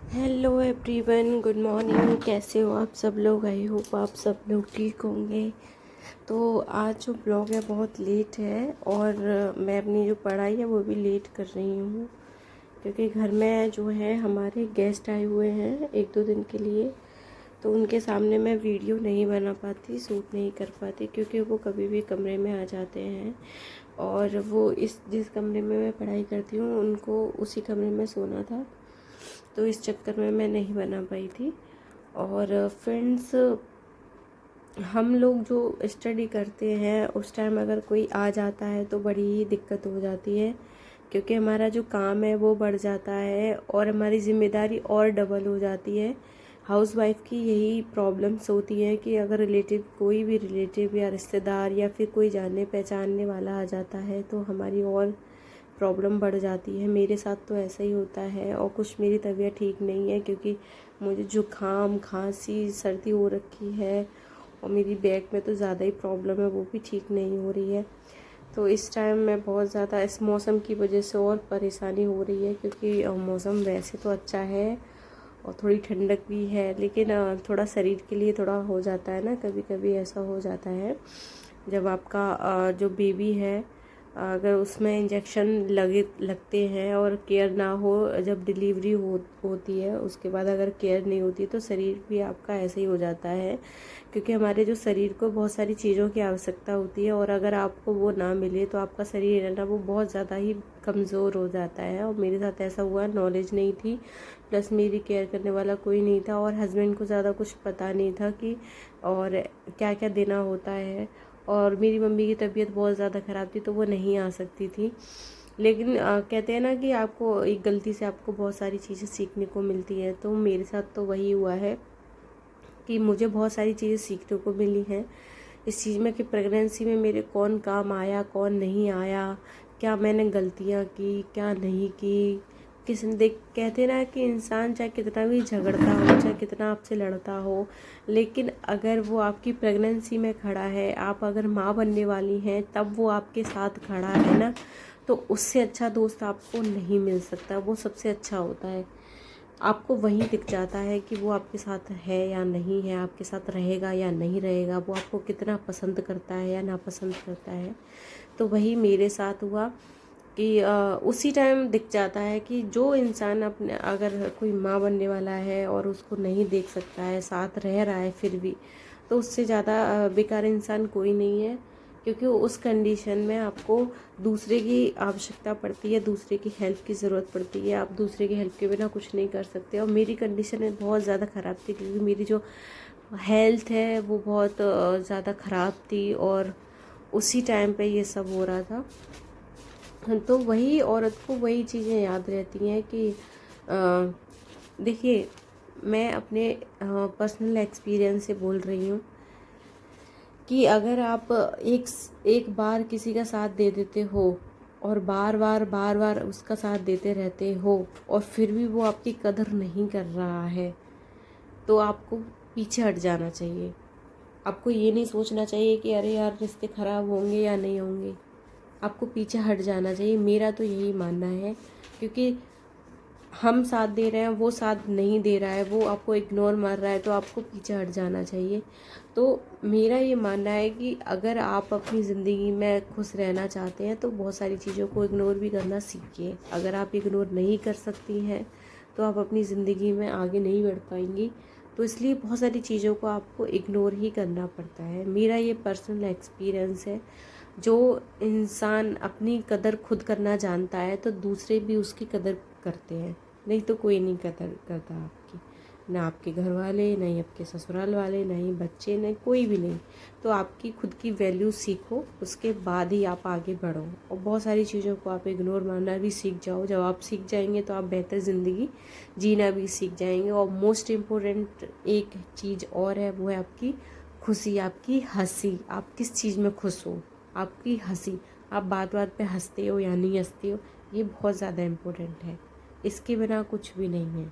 Hello everyone, good morning. कैसे हो आप सब लोग? आई होप आप सब लोग ठीक होंगे। तो आज जो ब्लॉग है बहुत लेट है और मैं अपनी जो पढ़ाई है वो भी लेट कर रही हूँ, क्योंकि घर में जो है हमारे गेस्ट आए हुए हैं 1-2 दिन के लिए। तो उनके सामने मैं वीडियो नहीं बना पाती, शूट नहीं कर पाती, क्योंकि वो कभी भी कमरे में आ जाते हैं और वो जिस कमरे में मैं पढ़ाई करती हूँ उनको उसी कमरे में सोना था, तो इस चक्कर में मैं नहीं बना पाई थी। और फ्रेंड्स, हम लोग जो स्टडी करते हैं उस टाइम अगर कोई आ जाता है तो बड़ी ही दिक्कत हो जाती है, क्योंकि हमारा जो काम है वो बढ़ जाता है और हमारी ज़िम्मेदारी और डबल हो जाती है। हाउसवाइफ की यही प्रॉब्लम्स होती हैं कि अगर कोई भी रिलेटिव या रिश्तेदार या फिर कोई जानने पहचानने वाला आ जाता है तो हमारी और प्रॉब्लम बढ़ जाती है। मेरे साथ तो ऐसा ही होता है। और कुछ मेरी तबीयत ठीक नहीं है, क्योंकि मुझे जुकाम, खांसी, सर्दी हो रखी है और मेरी बैक में तो ज़्यादा ही प्रॉब्लम है, वो भी ठीक नहीं हो रही है। तो इस टाइम मैं बहुत ज़्यादा इस मौसम की वजह से और परेशानी हो रही है, क्योंकि मौसम वैसे तो अच्छा है और थोड़ी ठंडक भी है, लेकिन थोड़ा शरीर के लिए थोड़ा हो जाता है ना, कभी कभी ऐसा हो जाता है जब आपका जो बेबी है अगर उसमें इंजेक्शन लगते हैं और केयर ना हो, जब डिलीवरी होती है उसके बाद अगर केयर नहीं होती तो शरीर भी आपका ऐसे ही हो जाता है, क्योंकि हमारे जो शरीर को बहुत सारी चीज़ों की आवश्यकता होती है और अगर आपको वो ना मिले तो आपका शरीर है ना वो बहुत ज़्यादा ही कमज़ोर हो जाता है। और मेरे साथ ऐसा हुआ, नॉलेज नहीं थी, प्लस मेरी केयर करने वाला कोई नहीं था और हस्बैंड को ज़्यादा कुछ पता नहीं था कि और क्या क्या देना होता है। और मेरी मम्मी की तबीयत बहुत ज़्यादा ख़राब थी तो वो नहीं आ सकती थी। लेकिन कहते हैं ना कि आपको एक गलती से आपको बहुत सारी चीज़ें सीखने को मिलती हैं, तो मेरे साथ तो वही हुआ है कि मुझे बहुत सारी चीज़ें सीखने को मिली हैं इस चीज़ में कि प्रेगनेंसी में मेरे कौन काम आया, कौन नहीं आया, क्या मैंने गलतियाँ की, क्या नहीं की। किसी देख कहते ना कि इंसान चाहे कितना भी झगड़ता हो, चाहे कितना आपसे लड़ता हो, लेकिन अगर वो आपकी प्रेगनेंसी में खड़ा है, आप अगर माँ बनने वाली हैं तब वो आपके साथ खड़ा है ना, तो उससे अच्छा दोस्त आपको नहीं मिल सकता। वो सबसे अच्छा होता है। आपको वहीं दिख जाता है कि वो आपके साथ है या नहीं है, आपके साथ रहेगा या नहीं रहेगा, वो आपको कितना पसंद करता है या नापसंद करता है। तो वही मेरे साथ हुआ कि उसी टाइम दिख जाता है कि जो इंसान अपने अगर कोई माँ बनने वाला है और उसको नहीं देख सकता है, साथ रह रहा है फिर भी, तो उससे ज़्यादा बेकार इंसान कोई नहीं है, क्योंकि उस कंडीशन में आपको दूसरे की आवश्यकता पड़ती है, दूसरे की हेल्प की ज़रूरत पड़ती है। आप दूसरे की हेल्प के बिना कुछ नहीं कर सकते। और मेरी कंडीशन में बहुत ज़्यादा ख़राब थी, क्योंकि मेरी जो हेल्थ है वो बहुत ज़्यादा ख़राब थी और उसी टाइम पे ये सब हो रहा था। तो वही औरत को वही चीज़ें याद रहती हैं कि देखिए, मैं अपने पर्सनल एक्सपीरियंस से बोल रही हूँ कि अगर आप एक बार किसी का साथ दे देते हो और बार बार उसका साथ देते रहते हो और फिर भी वो आपकी कदर नहीं कर रहा है, तो आपको पीछे हट जाना चाहिए। आपको ये नहीं सोचना चाहिए कि अरे यार रिश्ते ख़राब होंगे या नहीं होंगे, आपको पीछे हट जाना चाहिए। मेरा तो यही मानना है, क्योंकि हम साथ दे रहे हैं, वो साथ नहीं दे रहा है, वो आपको इग्नोर मार रहा है, तो आपको पीछे हट जाना चाहिए। तो मेरा ये मानना है कि अगर आप अपनी ज़िंदगी में खुश रहना चाहते हैं तो बहुत सारी चीज़ों को इग्नोर भी करना सीखिए। अगर आप इग्नोर नहीं कर सकती हैं तो आप अपनी ज़िंदगी में आगे नहीं बढ़ पाएंगी। तो इसलिए बहुत सारी चीज़ों को आपको इग्नोर ही करना पड़ता है। मेरा ये पर्सनल एक्सपीरियंस है। जो इंसान अपनी कदर खुद करना जानता है तो दूसरे भी उसकी कदर करते हैं, नहीं तो कोई नहीं कदर करता आपकी, ना आपके घर वाले, ना ही आपके ससुराल वाले, ना ही बच्चे, नहीं कोई भी नहीं। तो आपकी खुद की वैल्यू सीखो, उसके बाद ही आप आगे बढ़ो और बहुत सारी चीज़ों को आप इग्नोर मारना भी सीख जाओ। जब आप सीख जाएंगे तो आप बेहतर ज़िंदगी जीना भी सीख जाएंगे। और मोस्ट इम्पोर्टेंट एक चीज़ और है, वो है आपकी खुशी, आपकी हंसी। आप किस चीज़ में खुश हो, आपकी हंसी, आप बात बात पे हंसते हो या नहीं हंसते हो, ये बहुत ज़्यादा इम्पोर्टेंट है। इसके बिना कुछ भी नहीं है।